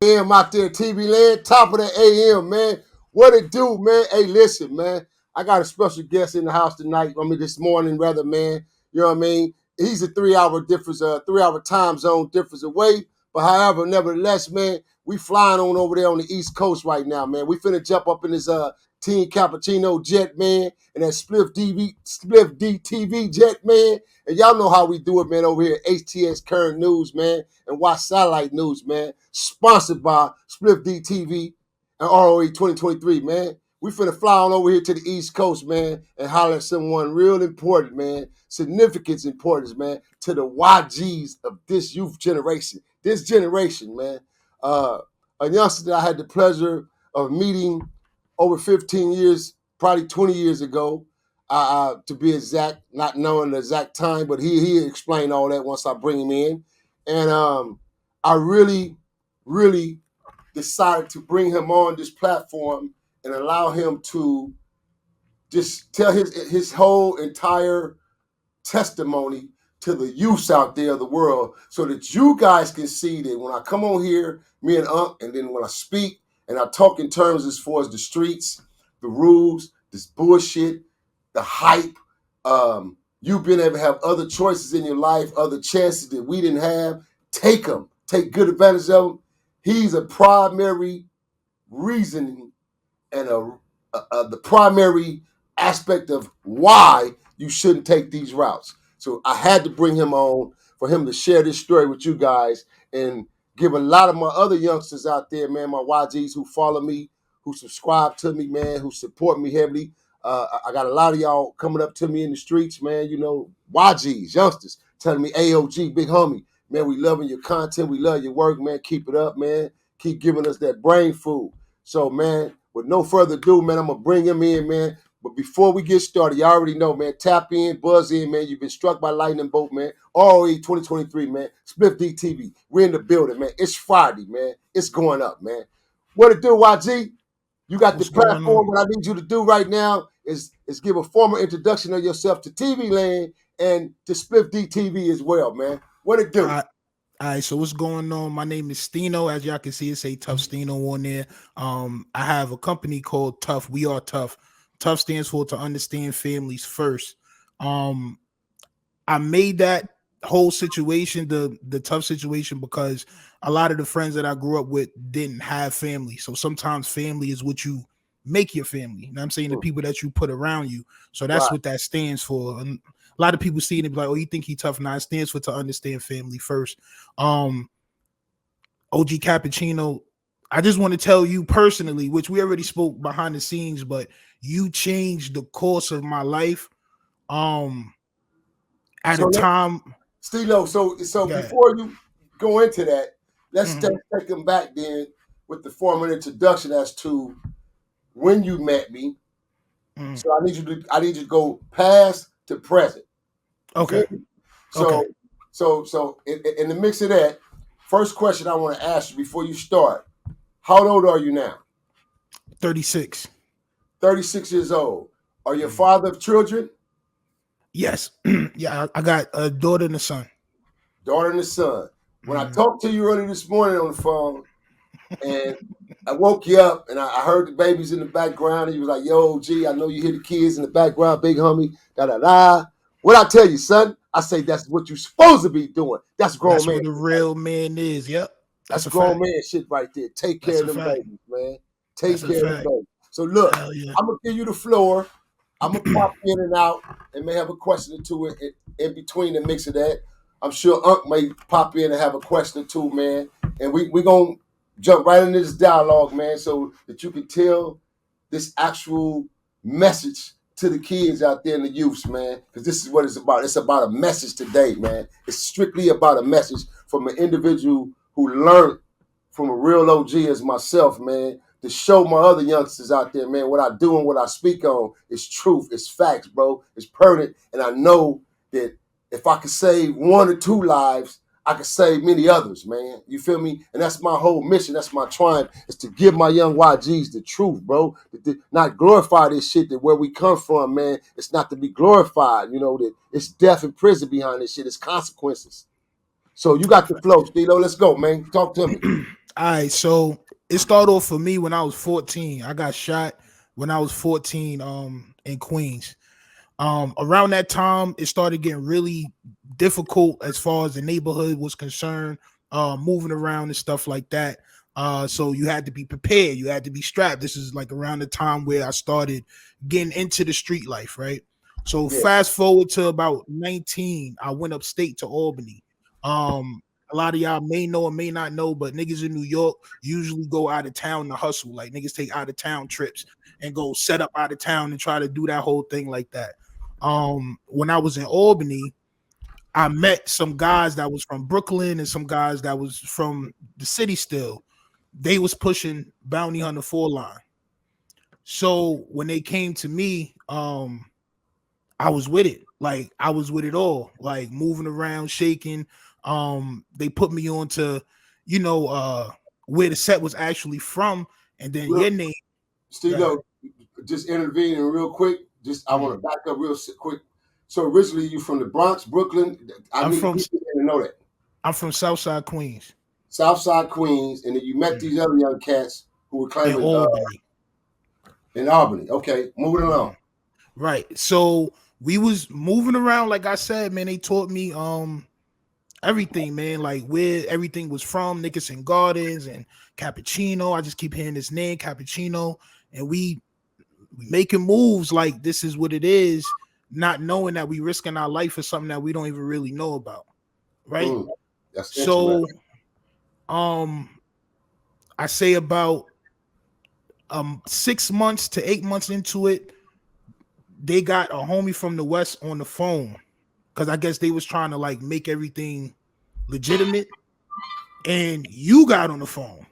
AM out there, TV land, top of the AM, man. What it do, man? Hey, listen, man. I got a special guest in the house tonight. I mean, this morning, rather, man. You know what I mean? He's a 3 hour difference, 3 hour time zone difference away. But however, nevertheless, man, we flying on over there on the East Coast right now, man. We finna jump up in this Team Cappuccino jet, man, and that Spliff DTV jet, man. And y'all know how we do it, man, over here at HTX Current News, man, and Watch Satellite News, man. Sponsored by Spliff DTV and R.O.E 2023, man. We finna fly on over here to the East Coast, man, and holler at someone real important, man. Significance importance, man, to the YGs of this youth generation. This generation, man. A youngster that I had the pleasure of meeting over 15 years, probably 20 years ago, to be exact, not knowing the exact time, but he explained all that once I bring him in. And I really decided to bring him on this platform and allow him to just tell his whole entire testimony to the youths out there of the world, so that you guys can see that when I come on here, me and Unc, and then when I speak and I talk in terms as far as the streets, the rules, this bullshit, the hype, you've been able to have other choices in your life, other chances that we didn't have. Take them. Take good advantage of them. He's a primary reasoning and the primary aspect of why you shouldn't take these routes. So I had to bring him on for him to share this story with you guys and give a lot of my other youngsters out there, man, my YGs who follow me, who subscribe to me, man, who support me heavily. I got a lot of y'all coming up to me in the streets, man, you know, YGs, youngsters, telling me, AOG, big homie, man, we loving your content. We love your work, man. Keep it up, man. Keep giving us that brain food. So, man, with no further ado, man, I'm going to bring him in, man. But before we get started, you already know, man, tap in, buzz in, man. You've been struck by lightning bolt, man. R.O.E 2023, man. Spliff DTV. We're in the building, man. It's Friday, man. It's going up, man. What it do, YG? You got the platform. What I need you to do right now is give a formal introduction of yourself to TV Land and to Spliff DTV as well, man. What it do? All right, so what's going on? My name is Stino. As y'all can see, it say Tough Stino on there. I have a company called Tough. We are Tough. Tough stands for to understand families first. I made that whole situation the tough situation because a lot of the friends that I grew up with didn't have family. So sometimes family is what you make your family. You know what I'm saying? The people that you put around you. So that's what that stands for. And a lot of people see it and be like, oh, you think he tough? Now it stands for to understand family first. OG Cappuccino, I just want to tell you personally, which we already spoke behind the scenes, but you changed the course of my life. At a time, Stilo, so before you go into that, let's take them back then with the formal introduction as to when you met me. So I need you to go past to present. Okay. So in the mix of that, first question I want to ask you before you start: how old are you now? 36. 36 years old. Are you a father of children? Yes. Yeah, I got a daughter and a son. Daughter and a son. When I talked to you early this morning on the phone, and I woke you up, and I heard the babies in the background, and you was like, yo, G, I know you hear the kids in the background, big homie, da-da-da. What I tell you, son? I say that's what you're supposed to be doing. That's grown That's man. That's what a real man is. Yep. That's grown man shit right there. Take care of them babies, man. Take care of them babies. So look, I'm going to give you the floor. I'm going to pop in and out and may have a question or two in between the mix of that. I'm sure Unc may pop in and have a question or two, man. And we're going to jump right into this dialogue, man, so that you can tell this actual message to the kids out there in the youths, man, because this is what it's about. It's about a message today, man. It's strictly about a message from an individual who learned from a real OG as myself, man, to show my other youngsters out there, man, what I do and what I speak on is truth, it's facts, bro. It's pertinent, and I know that if I could save 1 or 2 lives, I could save many others, man. You feel me? And that's my whole mission. That's my triumph, is to give my young YGs the truth, bro. To not glorify this shit, that where we come from, man, it's not to be glorified. You know, that it's death and prison behind this shit. It's consequences. So you got the flow, Stilo. Let's go, man. Talk to me. All right, so it started off for me when I was 14. I got shot when I was 14 in Queens. Around that time it started getting really difficult as far as the neighborhood was concerned, moving around and stuff like that. So you had to be prepared, you had to be strapped. This is like around the time where I started getting into the street life, right? So Yeah. fast forward to about 19, I went upstate to Albany. A lot of y'all may know or may not know, but niggas in New York usually go out of town to hustle. Like niggas take out of town trips and go set up out of town and try to do that whole thing like that. When I was in Albany, I met some guys that was from Brooklyn and some guys that was from the city still. They was pushing Bounty Hunter 4 line. So when they came to me, I was with it. Like I was with it all, like moving around, shaking. They put me on to, you know, where the set was actually from, and then Real, your name. Yeah. Steve, just intervening real quick. Just I want Mhm. to back up real quick. So originally you from the Bronx, Brooklyn. I I'm need from people to know that. I'm from Southside Queens Southside Queens, and then you met these other young cats who were in claiming Albany. in Albany. Okay, moving along. Mhm. Right. So we was moving around, like I said, man. They taught me everything, man. Like where everything was from, Nickerson Gardens and Cappuccino. I just keep hearing this name, Cappuccino, and we making moves like this is what it is, not knowing that we risking our life for something that we don't even really know about. Right. Mm, that's interesting. So um I say about 6 months to 8 months into it, they got a homie from the West on the phone because I guess they was trying to like make everything legitimate. And you got on the phone.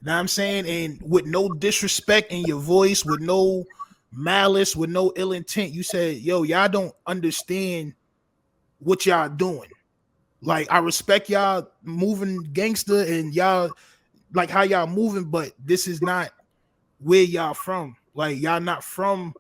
Know what I'm saying? And with no disrespect in your voice, with no malice, with no ill intent, you said, yo, y'all don't understand what y'all doing. Like, I respect y'all moving gangster and y'all like how y'all moving, but this is not where y'all from. Like, y'all not from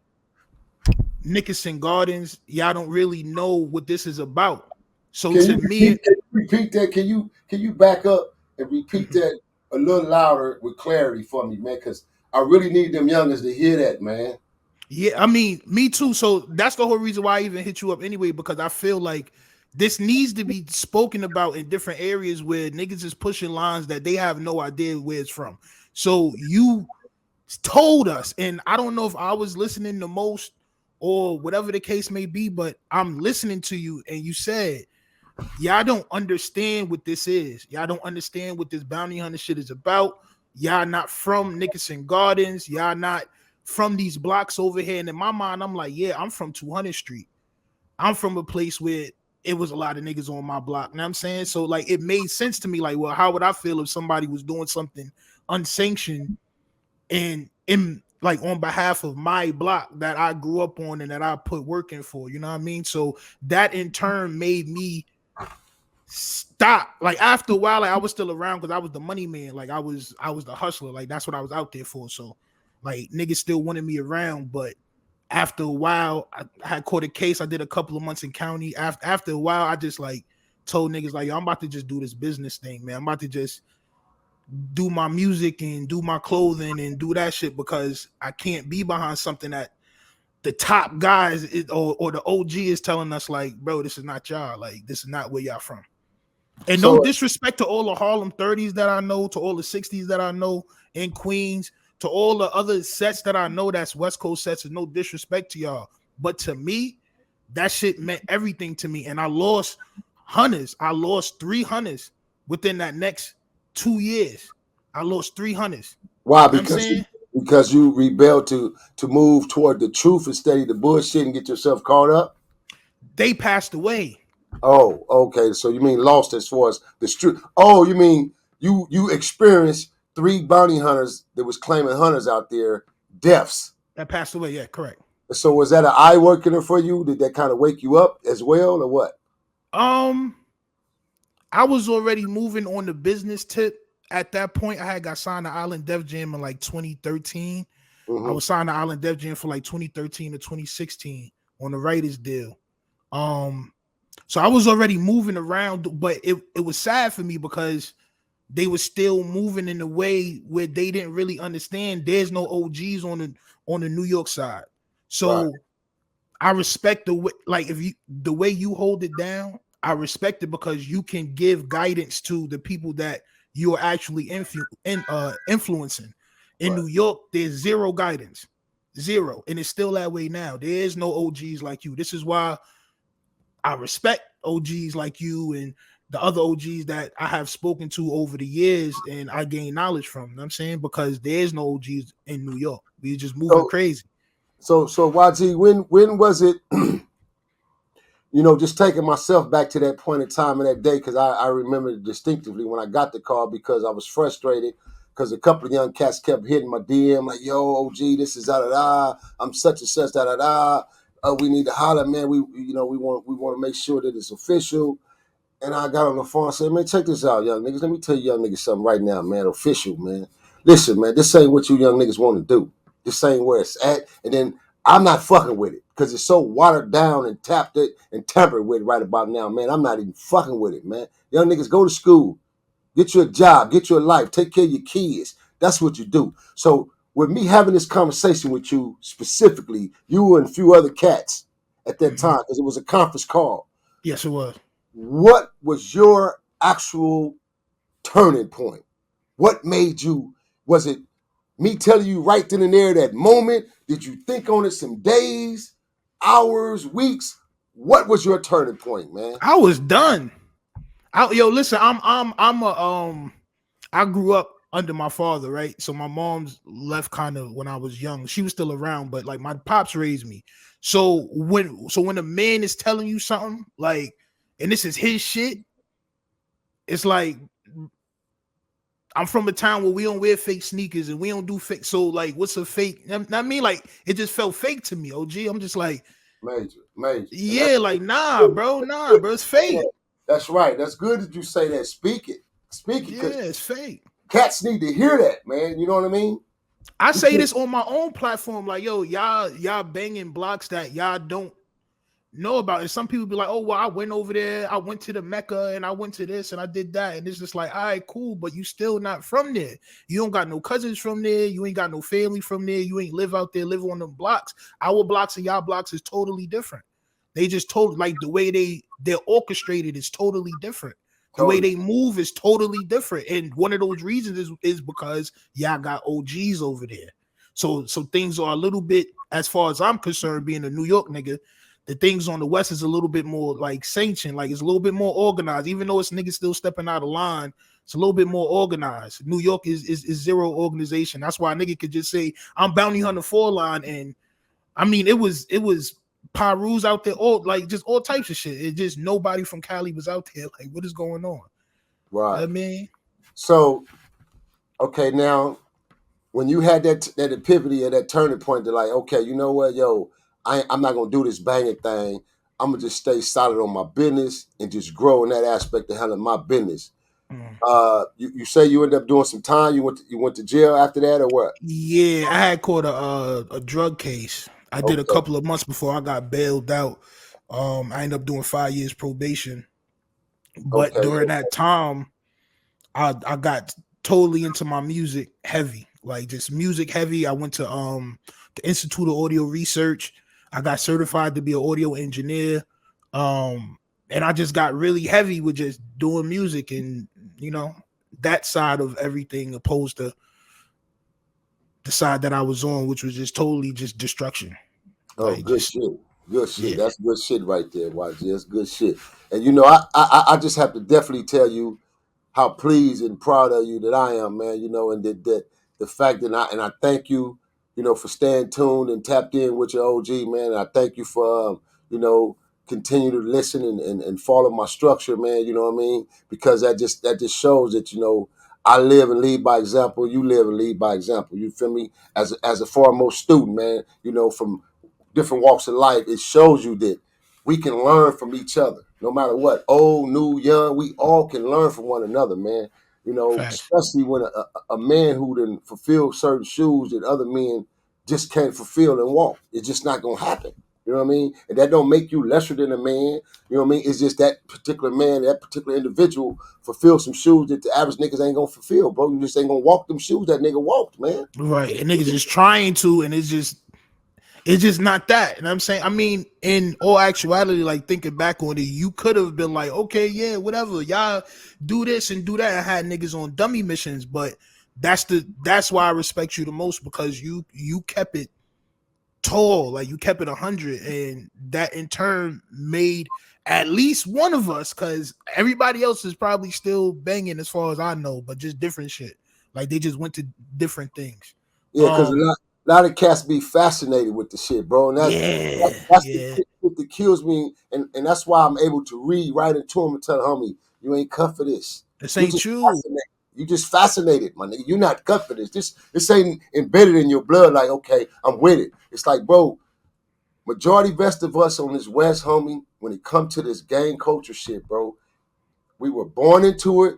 Nickerson Gardens. Y'all don't really know what this is about. So Can to you me, repeat that? Can you back up and repeat mhm. that a little louder with clarity for me, man? Because I really need them youngers to hear that, man. Yeah, I mean, me too. So that's the whole reason why I even hit you up anyway, because I feel like this needs to be spoken about in different areas where niggas is pushing lines that they have no idea where it's from. So you told us, and I don't know if I was listening the most or whatever the case may be, but I'm listening to you, and you said, y'all don't understand what this is. Y'all don't understand what this bounty hunter shit is about. Y'all not from Nickerson Gardens. Y'all not from these blocks over here. And in my mind, I'm like, yeah, I'm from 200th Street. I'm from a place where it was a lot of niggas on my block. You know what I'm saying? So like it made sense to me. Like, well, how would I feel if somebody was doing something unsanctioned and in like on behalf of my block that I grew up on and that I put work in for? You know what I mean? So that in turn made me stop. Like after a while, like I was still around because I was the money man. Like I was the hustler. Like that's what I was out there for. So like niggas still wanted me around, but after a while, I had caught a case. I did a couple of months in county. After a while, I just like told niggas like, yo, I'm about to just do this business thing, man. I'm about to just do my music and do my clothing and do that shit because I can't be behind something that the top guys or the OG is telling us like, bro, this is not y'all. Like this is not where y'all from. And no So disrespect to all the Harlem 30s that I know, to all the 60s that I know in Queens, to all the other sets that I know that's West Coast sets, and no disrespect to y'all. But to me, that shit meant everything to me. And I lost hunters. I lost 3 hunters within that next 2 years. I lost 3 hunters. why? You know what I'm saying? Because you rebelled to move toward the truth and study the bullshit and get yourself caught up. They passed away. Oh, okay. So you mean lost as far as the street? Oh, you mean you experienced three bounty hunters that was claiming hunters out there deaths. That passed away. Yeah, correct. So was that an eye working for you? Did that kind of wake you up as well, or what? Um, I was already moving on the business tip at that point. I had got signed to Island Def Jam in like 2013. I Mm-hmm. was signed to Island Def Jam for like 2013 to 2016 on the writers deal. Um, so I was already moving around, but it was sad for me because they were still moving in a way where they didn't really understand there's no OGs on the New York side. Right. So I respect the way, like if you the way you hold it down, I respect it because you can give guidance to the people that you are actually influencing. In Right. New York, there's zero guidance, zero, and it's still that way now. There is no OGs like you. This is why I respect OGs like you and the other OGs that I have spoken to over the years and I gain knowledge from. You know what I'm saying? Because there's no OGs in New York. We just moving So crazy. so YG, when was it? Just taking myself back to that point in time in that day, because I remember distinctively when I got the call because I was frustrated because a couple of young cats kept hitting my DM like, "Yo, OG, this is da da da. I'm such and such da da da. We need to holler, man. We want to make sure that it's official." And I got on the phone and said, "Man, check this out, young niggas. Let me tell you young niggas something right now, man. Official, man. Listen, man, this ain't what you young niggas want to do. This ain't where it's at." And then I'm not fucking with it because it's so watered down and tapped it and tampered with right about now, man. I'm not even fucking with it, man. Young niggas, go to school, get you a job, get you a life, take care of your kids. That's what you do. So with me having this conversation with you specifically, you and a few other cats at that Mhm. time, because it was a conference call, Yes, it was. what was your actual turning point? What made you, was it me telling you right then and there that moment? Did you think on it some days, hours, weeks? What was your turning point, man? I was done. Yo, listen, I'm a I grew up under my father, right? So my mom's left kind of when I was young. She was still around, but like my pops raised me. So when a man is telling you something like, and this is his shit, it's like I'm from a town where we don't wear fake sneakers and we don't do fake. So like, what's a fake? I mean, like it just felt fake to me. OG, I'm just like, Major, major. And that's yeah, like good. nah, Good bro, it's that you say fake. that. That's right. That's good that you say that. Speak it. Speak it, because Yeah, it's fake. cats need to hear that, man. You know what I mean? I say this on my own platform, like, yo, y'all banging blocks that y'all don't know about. And some people be like, oh, well, I went over there, I went to the Mecca and I went to this and I did that. And it's just like, all right, cool, but you still not from there. You don't got no cousins from there, you ain't got no family from there, you ain't live out there, live on them blocks. Our blocks and y'all blocks is totally different. They just told like the way they're orchestrated is totally different. The way Totally. they move is totally different. And one of those reasons is because y'all got OGs over there. So things are a little bit, as far as I'm concerned, being a New York nigga, the things on the West is a little bit more like sanctioned, like it's a little bit more organized, even though it's niggas still stepping out of line. It's a little bit more organized. New York is zero organization. That's why a nigga could just say I'm bounty hunter 4 line, and I mean it was Pyrus out there, all like just all types of shit. It just nobody from Cali was out there. Like, what is going on? Right. I mean, So, okay, now when you had that epiphany or that turning point, to like, okay, you know what, yo, I'm not gonna do this banging thing. I'm gonna just stay solid on my business and just grow in that aspect of handling my business. mm, You say you ended up doing some time. You went to jail after that, or what? yeah, I had caught a drug case. I did a Okay, couple of months before I got bailed out. I ended up doing 5 years probation. But okay, during that time, I got totally into my music heavy, like just music heavy. I went to the Institute of Audio Research. I got certified to be an audio engineer. And I just got really heavy with just doing music and you know that side of everything opposed to the side that I was on, which was just totally just destruction. oh, Like good just shit. Good shit. yeah. That's good shit right there, YG. That's good shit. And I just have to definitely tell you how pleased and proud of you that I am, man. And that the fact that I thank you, for staying tuned and tapped in with your OG, man. And I thank you for you know, continue to listen and follow my structure, man. You know what I mean? Because that just shows that I live and lead by example. You live and lead by example. You feel me? As a foremost student, man. From different walks of life, it shows you that we can learn from each other, no matter what, old, new, young. We all can learn from one another, man. Facts. Especially when a man who done fulfill certain shoes that other men just can't fulfill and walk. It's just not gonna happen. You know what I mean? And that don't make you lesser than a man. You know what I mean? It's just that particular man, that particular individual fulfills some shoes that the average niggas ain't gonna fulfill, bro. You just ain't gonna walk them shoes that nigga walked, man. Right. And niggas just trying to, and it's just not that. And I'm saying, I mean, in all actuality, like thinking back on it, you could have been like, okay, yeah, whatever, y'all do this and do that, and had niggas on dummy missions. But that's why I respect you the most, because you kept it tall, like you kept it 100, and that in turn made at least one of us, because everybody else is probably still banging as far as I know, but just different shit. Like they just went to different things. Yeah, because a lot of cats be fascinated with the shit, bro. And Yeah, that's the yeah. shit that kills me. And that's why I'm able to read right into him and tell homie, you ain't cut for this. This You ain't just you. fascinated. You just fascinated, my nigga. You not cut for this. This ain't embedded in your blood. Like, okay, I'm with it. It's like, bro, majority best of us on this West, homie, when it come to this gang culture shit, bro, we were born into it.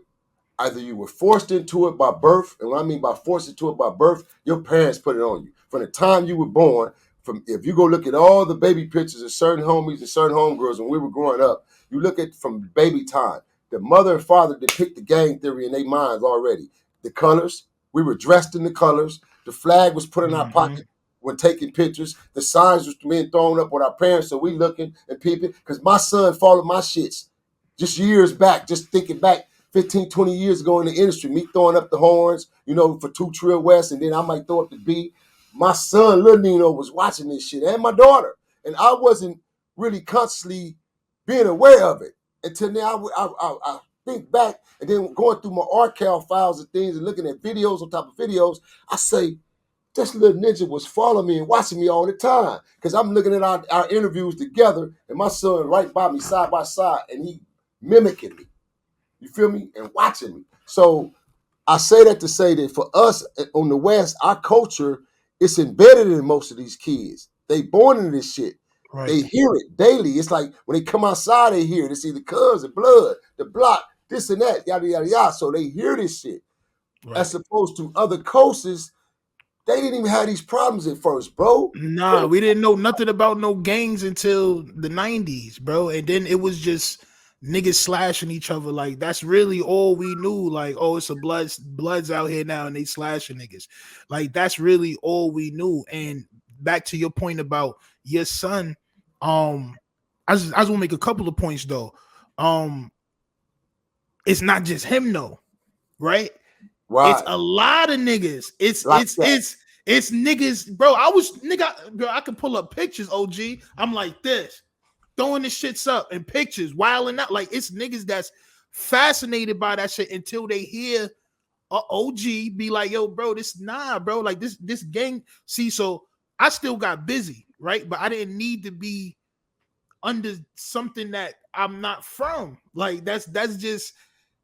Either you were forced into it by birth, and what I mean by forced into it by birth, your parents put it on you. From the time you were born, from if you go look at all the baby pictures of certain homies and certain homegirls when we were growing up, you look at from baby time, the mother and father depict the gang theory in their minds already. The colors, we were dressed in the colors. The flag was put in our Mm-hmm. pocket when taking pictures. The signs was being thrown up with our parents, so we looking and peeping. Because my son followed my shits just years back, just thinking back 15, 20 years ago in the industry, me throwing up the horns, for 2 Trill West, and then I might throw up the B. My son, Lil Nino, was watching this shit, and my daughter. And I wasn't really consciously being aware of it until now. I think back, and then going through my archive files and things and looking at videos on top of videos, I say, this little ninja was following me and watching me all the time. Because I'm looking at our interviews together, and my son right by me, side by side, and he mimicking me. You feel me? And watching me. So I say that to say that for us on the West, our culture is embedded in most of these kids. They born into this shit. Right, They hear it daily. It's like when they come outside, they hear it. They see the cuz, the blood, the block, this and that, yada, yada, yada. So they hear this shit. right. As opposed to other coasts, they didn't even have these problems at first, bro. Nah, we didn't know nothing about no gangs until the 90s, bro. And then it was just niggas slashing each other. Like that's really all we knew. Like, oh, it's a bloods out here now and they slashing niggas. Like that's really all we knew. And back to your point about your son, I just want to make a couple of points though. Um, it's not just him though, right? It's Right. a lot of niggas. It's Like it's that. it's it's niggas, bro. Bro, I can pull up pictures, OG. I'm like this, throwing the shits up and pictures, wilding out. Like it's niggas that's fascinated by that shit until they hear a OG be like, yo, bro, bro. Like this gang. See, so I still got busy, right? But I didn't need to be under something that I'm not from. Like that's just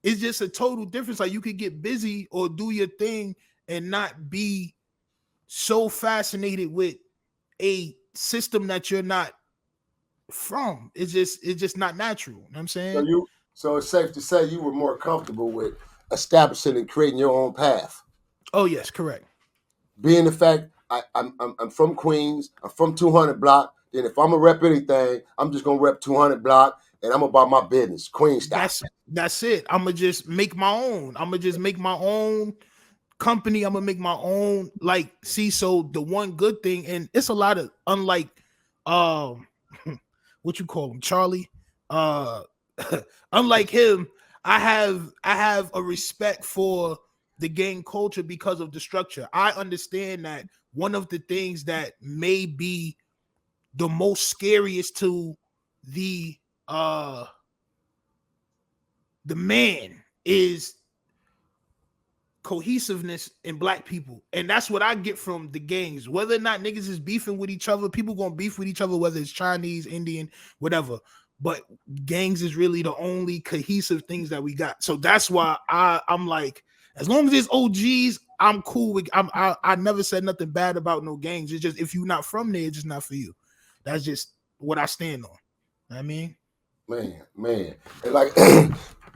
it's just a total difference. Like you could get busy or do your thing and not be so fascinated with a system that you're not from. It's just not natural. You know what I'm So saying? so it's safe to say you were more comfortable with establishing and creating your own path. Oh yes, correct. Being the fact I'm from Queens, I'm from 200 block. Then if I'm gonna rep anything, I'm just gonna rep 200 block, and I'm about my business, Queen style. That's it. I'm gonna just make my own. I'm gonna just make my own company. I'm gonna make my own. Like, see, so the one good thing, and it's a lot of unlike, um, what you call him, Charlie. Uh, unlike him, I have a respect for the gang culture because of the structure. I understand that one of the things that may be the most scariest to the uh the man is cohesiveness in black people. And that's what I get from the gangs. Whether or not niggas is beefing with each other, people gonna beef with each other, whether it's Chinese, Indian, whatever. But gangs is really the only cohesive things that we got. So that's why I'm like, as long as it's OGs, I'm cool with I never said nothing bad about no gangs. It's just if you're not from there, it's just not for you. That's just what I stand on. You know what I mean? Man. And like,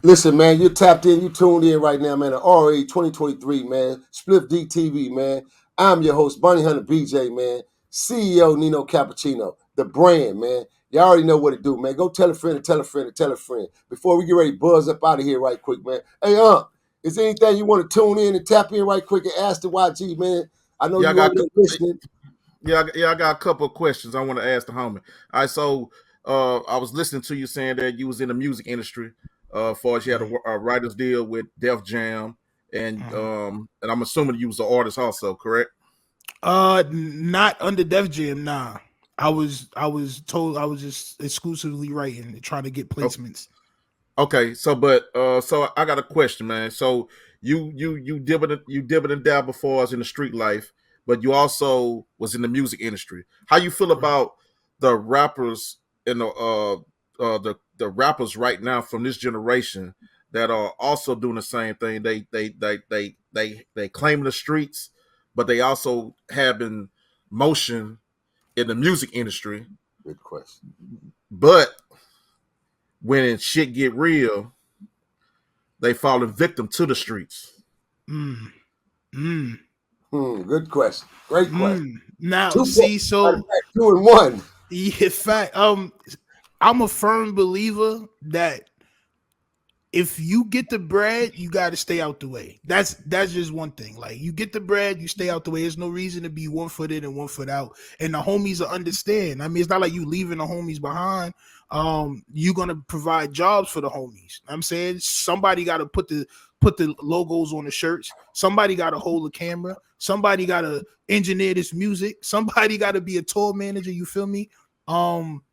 listen, man, you're tapped in, you tuned in right now, man. The R.O.E 2023, man. Split DTV, man. I'm your host, Bunny Hunter BJ, man. CEO Nino Cappucino. the brand, man. You already know what to do, man. Go tell a friend and tell a friend and tell a friend. Before we get ready to buzz up out of here right quick, man. Hey, is there anything you want to tune in and tap in right quick and ask the YG, man? I know Yeah, I you over got there listening. I got a couple of questions I want to ask the homie. All right, so I was listening to you saying that you was in the music industry. Far as you had a writer's deal with Def Jam, and I'm assuming you was an artist also, correct? Not under Def Jam, nah. I was told I was just exclusively writing and trying to get placements. Okay, so I got a question, man. So you dab before us in the street life, but you also was in the music industry. How you feel Right. about the rappers and the rappers right now from this generation that are also doing the same thing? They claim the streets, but they also having motion in the music industry. Good question. But when shit get real, they falling victim to the streets. Mm. Mm. Good question. Great question. Now, 2 points. see, Matter of so fact, 2 and 1. yeah, fact. I'm a firm believer that if you get the bread, you got to stay out the way. That's just one thing. Like you get the bread, you stay out the way. There's no reason to be 1 foot in and 1 foot out. And the homies will understand. I mean, it's not like you leaving the homies behind. You're gonna provide jobs for the homies. I'm saying somebody got to put the logos on the shirts. Somebody got to hold the camera. Somebody got to engineer this music. Somebody got to be a tour manager. You feel me? Um,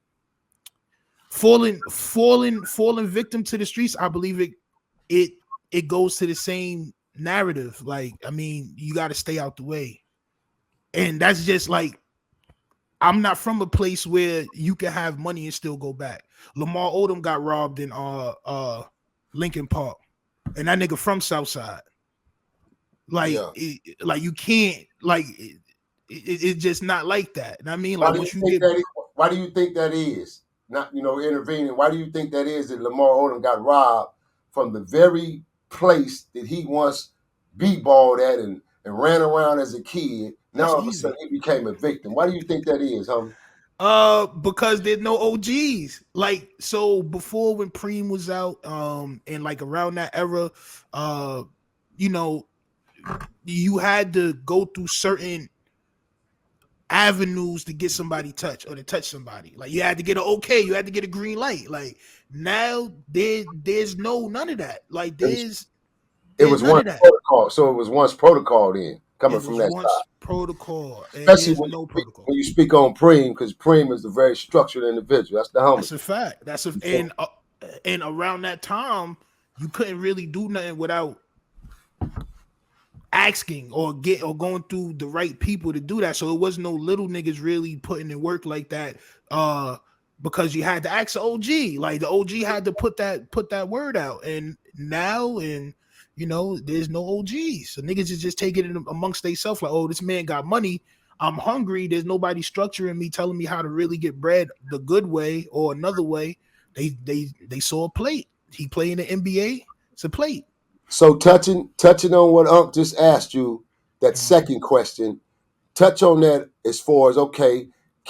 falling victim to the streets. I believe it it goes to the same narrative. Like, I mean, you got to stay out the way, and that's just like, I'm not from a place where you can have money and still go back. Lamar Odom got robbed in Lincoln Park, and that nigga from Southside. Like, Yeah. like you can't like it's just not like that. And I mean, Why like do you once you think get that? Why do you think that is? Not intervening. Why do you think that is that Lamar Odom got robbed from the very place that he once b-balled at and ran around as a kid? Now that's all of a sudden easy. he became a victim. Why do you think that is, homie? Because there's no OGs. Like, so before when Preem was out, and like around that era, uh, you know, you had to go through certain avenues to get somebody touch or to touch somebody. Like you had to get an okay, you had to get a green light. Like now there's no none of that. Like It was it there's was none once of that. protocol, so it was once protocol then coming It from was that once side. protocol and Especially there's no when protocol. you speak on Preem, because Preem is a very structured individual. That's the homie. That's a fact. That's a So and around that time, you couldn't really do nothing without asking or get or going through the right people to do that. So it was no little niggas really putting in work like that. Because you had to ask the OG. Like the OG had to put that word out. And now there's no OGs. So niggas is just taking it amongst themselves like, oh, this man got money. I'm hungry. There's nobody structuring me, telling me how to really get bread the good way or another way. They saw a plate. He played in the NBA. It's a plate. So touching on what Unc just asked you, that Mhm. second question, touch on that as far as okay,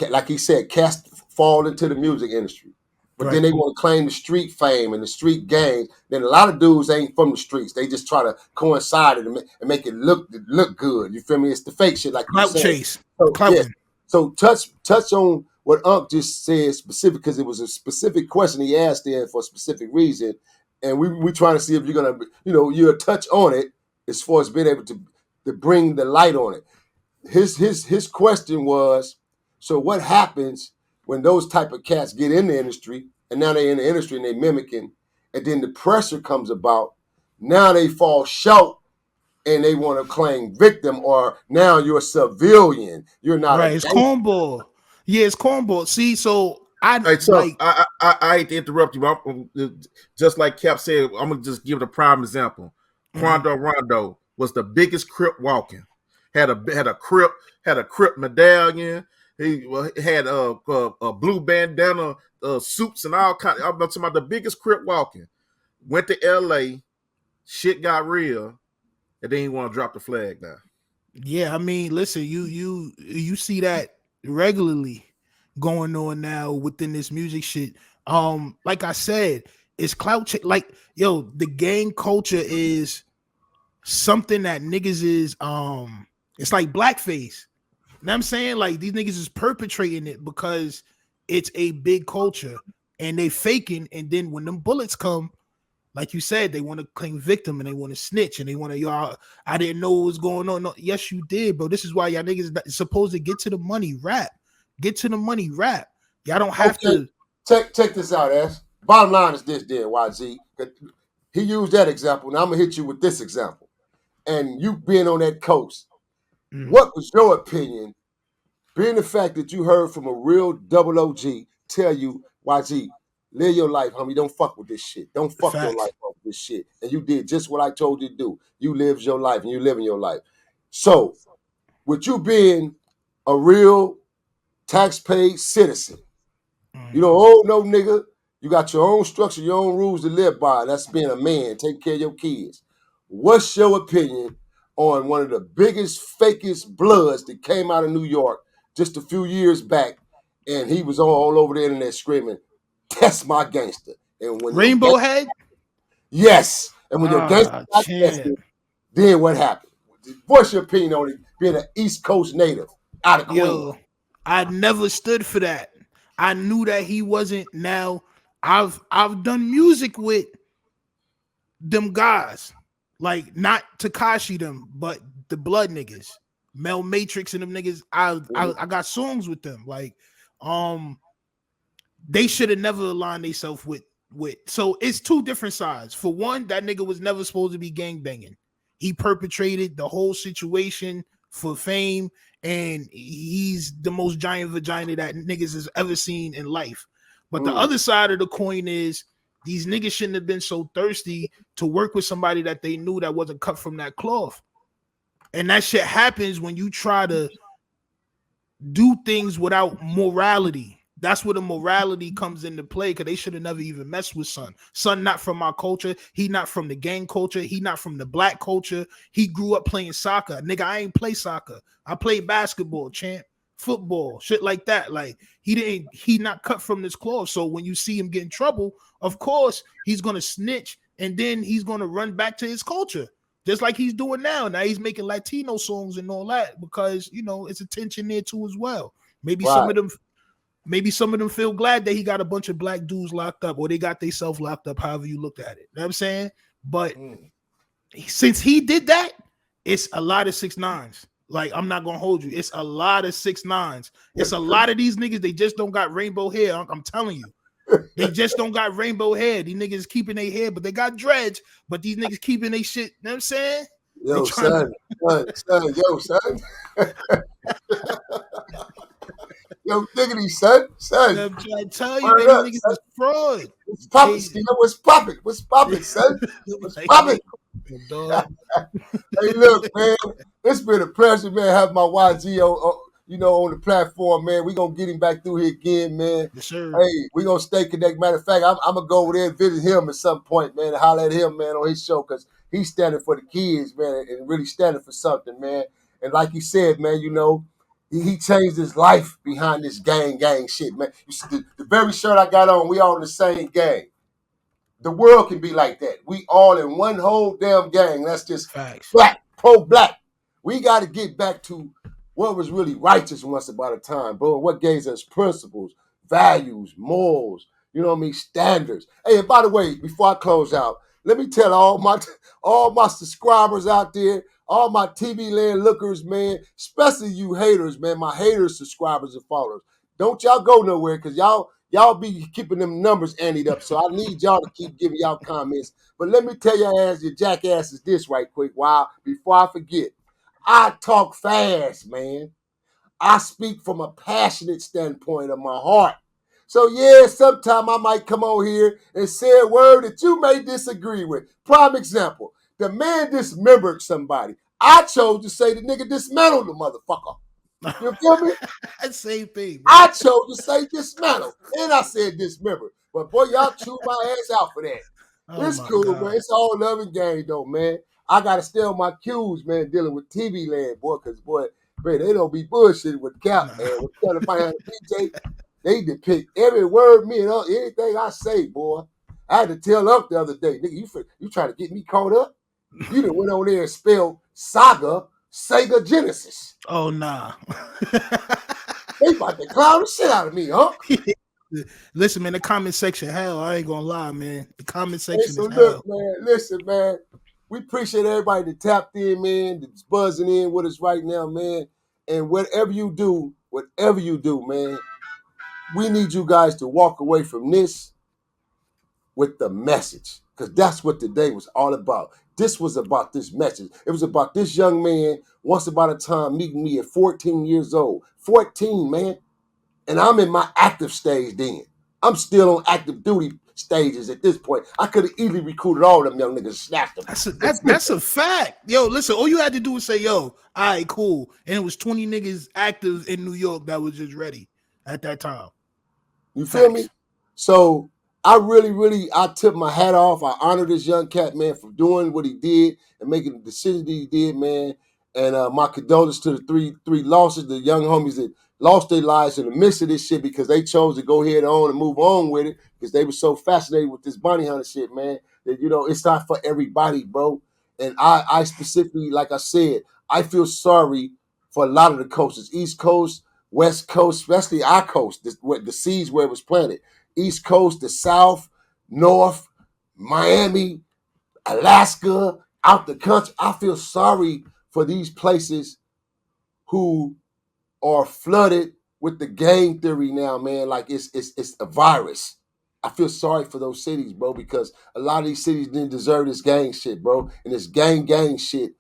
like he said, cast fall into the music industry, but then Right. they want to claim the street fame and the street gang. Then a lot of dudes ain't from the streets. They just try to coincide it and make it look good. You feel me? It's the fake shit, like you Clout said. chase. So yeah. Clouting. So touch on what Unc just said specific because it was a specific question he asked there for a specific reason, and we trying to see if you're gonna you'll touch on it as far as being able to bring the light on it. His question was, so what happens when those type of cats get in the industry and now they're in the industry and they mimicking, and then the pressure comes about, now they fall short and they want to claim victim, or now you're a civilian, you're not a Right. It's gangster. cornball. Yeah, it's cornball. See, so I Hey, so like I hate to interrupt you. Just like Cap said, I'm gonna just give it a prime example. mhm. Quando Rondo was the biggest Crip walking. Had a Crip medallion. He had a blue bandana, suits and all kind. I'm talking about the biggest Crip walking. Went to L.A. Shit got real, and then he want to drop the flag now. Yeah, I mean, listen, you see that regularly. going on now within this music shit. Like I said, it's like yo, the gang culture is something that niggas is it's like blackface. You know what I'm saying? Like these niggas is perpetrating it because it's a big culture and they faking, and then when them bullets come, like you said, they want to claim victim and they want to snitch and they want to, y'all, I didn't know what was going on. No, yes, you did, bro. This is why y'all niggas is supposed to get to the money, rap. Get to the money, rap. Y'all don't have to. Check this out, Ash. Bottom line is this, there, YG. He used that example. Now I'm gonna hit you with this example. And you being on that coast, what was your opinion? Being the fact that you heard from a real double OG tell you, YG, live your life, homie. Don't fuck with this shit. Don't fuck your life up with this shit. And you did just what I told you to do. You lived your life and you living your life. So, with you being a real tax-paid citizen, you don't owe no nigga. You got your own structure, your own rules to live by. That's being a man, taking care of your kids. What's your opinion on one of the biggest, fakest bloods that came out of New York just a few years back, and he was all over the internet screaming, "Test my gangster." And when Rainbow Head? Yes. And when your gangster got tested, then what happened? What's your opinion on it being an East Coast native out of Queens? Yo, I never stood for that. I knew that he wasn't. Now I've done music with them guys, like not Takashi them, but the blood niggas, Mel Matrix and them niggas. I got songs with them. Like, they should have never aligned themselves with. So it's two different sides. For one, that nigga was never supposed to be gang banging. He perpetrated the whole situation for fame, and he's the most giant vagina that niggas has ever seen in life. But the other side of the coin is these niggas shouldn't have been so thirsty to work with somebody that they knew that wasn't cut from that cloth. And that shit happens when you try to do things without morality. That's where the morality comes into play, because they should have never even messed with Son. Son not from my culture. He not from the gang culture. He not from the black culture. He grew up playing soccer. Nigga, I ain't play soccer. I played basketball, champ, football, shit like that. Like, he not cut from this cloth. So when you see him get in trouble, of course, he's going to snitch, and then he's going to run back to his culture, just like he's doing now. Now he's making Latino songs and all that because, you know, it's attention there too as well. Maybe some of them feel glad that he got a bunch of black dudes locked up, or they got themselves locked up, however you look at it. You know what I'm saying? But since he did that, it's a lot of 6ix9ines. Like, I'm not gonna hold you. It's a lot of 6ix9ines. It's a lot of these niggas. They just don't got rainbow hair. I'm telling you. They just don't got rainbow hair. These niggas keeping their hair, but they got dreads. But these niggas keeping their shit. You know what I'm saying? Yo, son. Yo, diggity, son. I'm trying to tell you, niggas is fraud. What's poppin', Steve? What's poppin'? What's poppin', son? What's poppin'? Hey, look, man. It's been a pleasure, man, having my YG on the platform, man. We gonna get him back through here again, man. Yes, sir. Hey, we gonna stay connected. Matter of fact, I'm gonna go over there and visit him at some point, man, and holler at him, man, on his show, because he's standing for the kids, man, and really standing for something, man. And like he said, man, you know, he changed his life behind this gang shit, man. You see, the very shirt I got on, we all in the same gang. The world can be like that. We all in one whole damn gang. That's just facts. Black, pro-black. We got to get back to what was really righteous once upon a time, bro. What gave us principles, values, morals, you know what I mean, standards. Hey, and by the way, before I close out, let me tell all my subscribers out there, all my TV land lookers, man, especially you haters, man, my haters, subscribers and followers. Don't y'all go nowhere, because y'all be keeping them numbers anteed up. So I need y'all to keep giving y'all comments. But let me tell your jackasses this right quick, before I forget. I talk fast, man. I speak from a passionate standpoint of my heart. So yeah, sometime I might come on here and say a word that you may disagree with. Prime example, the man dismembered somebody. I chose to say the nigga dismantled the motherfucker. You feel me? Same thing. I chose to say dismantle, and I said dismember. But boy, y'all chew my ass out for that. It's cool, man. It's all love and game, though, man. I gotta stay on my cues, man, dealing with TV land, boy, because boy, man, they don't be bullshitting with Cap, man. We're trying to find out DJ. They depict every word me and anything I say, boy. I had to tell up the other day, nigga, you trying to get me caught up? You done went on there and spelled Saga, Sega Genesis. Oh nah. They about to clown the shit out of me, huh? Listen, man, the comment section hell. I ain't gonna lie, man. The comment Hey, section so is look, hell. man, listen, man. We appreciate everybody that tapped in, man, that's buzzing in with us right now, man. And whatever you do, man, we need you guys to walk away from this with the message. Because that's what today was all about. This was about this message. It was about this young man once upon a time meeting me at 14 years old. 14, man. And I'm in my active stage then. I'm still on active duty stages at this point. I could have easily recruited all them young niggas, snatched them. That's a fact. Yo, listen, all you had to do was say, yo, all right, cool. And it was 20 niggas active in New York that was just ready at that time. You feel me? So I I tip my hat off. I honor this young cat, man, for doing what he did and making the decision that he did, man. And my condolences to the three losses, the young homies that lost their lives in the midst of this shit because they chose to go ahead on and move on with it because they were so fascinated with this bounty hunter shit, man. That it's not for everybody, bro. And I specifically, like I said, I feel sorry for a lot of the coaches, East Coast, West Coast, especially our coast, the seas where it was planted. East Coast, the South, North, Miami, Alaska, out the country. I feel sorry for these places who are flooded with the gang theory now, man. Like it's a virus. I feel sorry for those cities, bro, because a lot of these cities didn't deserve this gang shit, bro. And this gang shit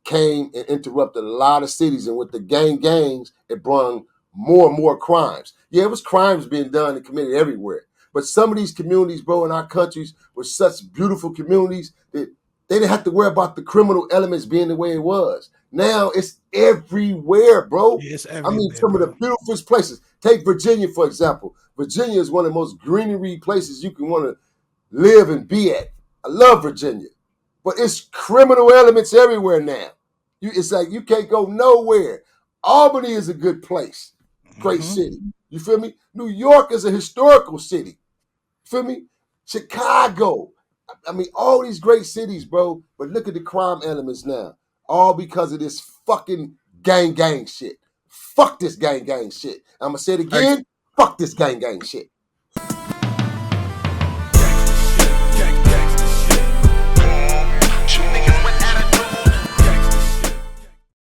came and interrupted a lot of cities. And with the gangs, it brought more and more crimes. Yeah, it was crimes being done and committed everywhere. But some of these communities, bro, in our countries were such beautiful communities that they didn't have to worry about the criminal elements being the way it was. Now it's everywhere, bro. Yeah, it's I mean, everywhere, some of the bro. beautifulest places. Take Virginia, for example. Virginia is one of the most greenery places you can want to live and be at. I love Virginia. But it's criminal elements everywhere now. It's like you can't go nowhere. Albany is a good place. Great city. You feel me? New York is a historical city. Feel me? Chicago. I mean, all these great cities, bro. But look at the crime elements now. All because of this fucking gang shit. Fuck this gang shit. I'm going to say it again. Fuck this gang shit.